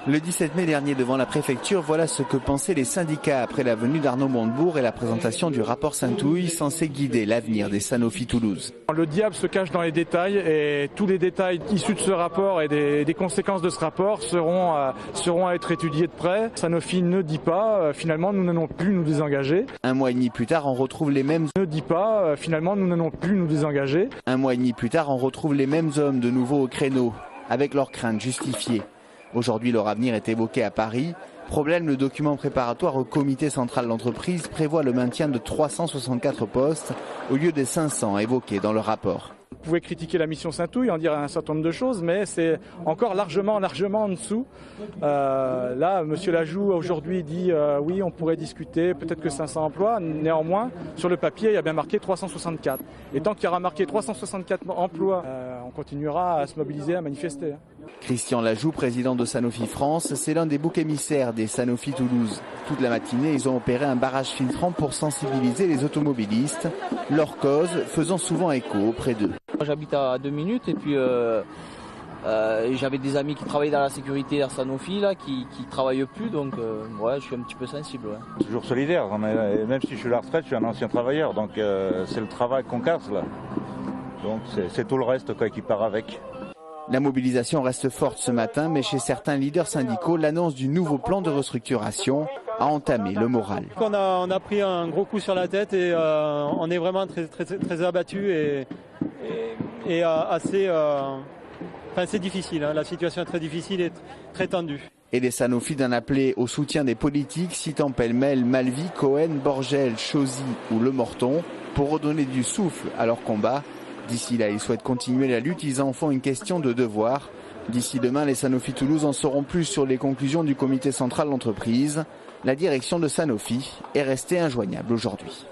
Le 17 mai dernier, devant la préfecture, voilà ce que pensaient les syndicats après la venue d'Arnaud Montebourg et la présentation du rapport Saint-Houilles censé guider l'avenir des Sanofi Toulouse. Le diable se cache dans les détails et tous les détails issus de ce rapport et des conséquences de ce rapport seront à être étudiés de près. Sanofi ne dit pas, finalement nous n'allons plus nous désengager. Un mois et demi plus tard, on retrouve les mêmes... Ne dit pas, finalement nous n'allons plus nous désengager. Un mois et demi plus tard, on retrouve les mêmes hommes de nouveau au créneau, avec leurs craintes justifiées. Aujourd'hui, leur avenir est évoqué à Paris. Problème, le document préparatoire au comité central de l'entreprise prévoit le maintien de 364 postes au lieu des 500 évoqués dans le rapport. Vous pouvez critiquer la mission Saint-Houilles, en dire un certain nombre de choses, mais c'est encore largement en dessous. Là, M. Lajoux aujourd'hui dit oui, on pourrait discuter, peut-être que 500 emplois. Néanmoins, sur le papier, il y a bien marqué 364. Et tant qu'il y aura marqué 364 emplois, on continuera à se mobiliser, à manifester. Christian Lajoux, président de Sanofi France, c'est l'un des boucs émissaires des Sanofi Toulouse. Toute la matinée, ils ont opéré un barrage filtrant pour sensibiliser les automobilistes, leur cause faisant souvent écho auprès d'eux. J'habite à 2 minutes et puis j'avais des amis qui travaillaient dans la sécurité à Sanofi là, qui travaillent plus, donc ouais, je suis un petit peu sensible. Ouais. Toujours solidaire, même si je suis à la retraite, je suis un ancien travailleur, donc c'est le travail qu'on casse là. Donc c'est tout le reste quoi, qui part avec. La mobilisation reste forte ce matin, mais chez certains leaders syndicaux, l'annonce du nouveau plan de restructuration a entamé le moral. On a pris un gros coup sur la tête et on est vraiment très abattu et assez... Enfin, c'est difficile, hein. La situation est très difficile et très tendue. Et les Sanofi d'un appelé au soutien des politiques, citant pêle-mêle Malvy, Cohen, Borgel, Chauzy ou Le Morton, pour redonner du souffle à leur combat. D'ici là, ils souhaitent continuer la lutte, ils en font une question de devoir. D'ici demain, les Sanofi Toulouse en sauront plus sur les conclusions du comité central d'entreprise. La direction de Sanofi est restée injoignable aujourd'hui.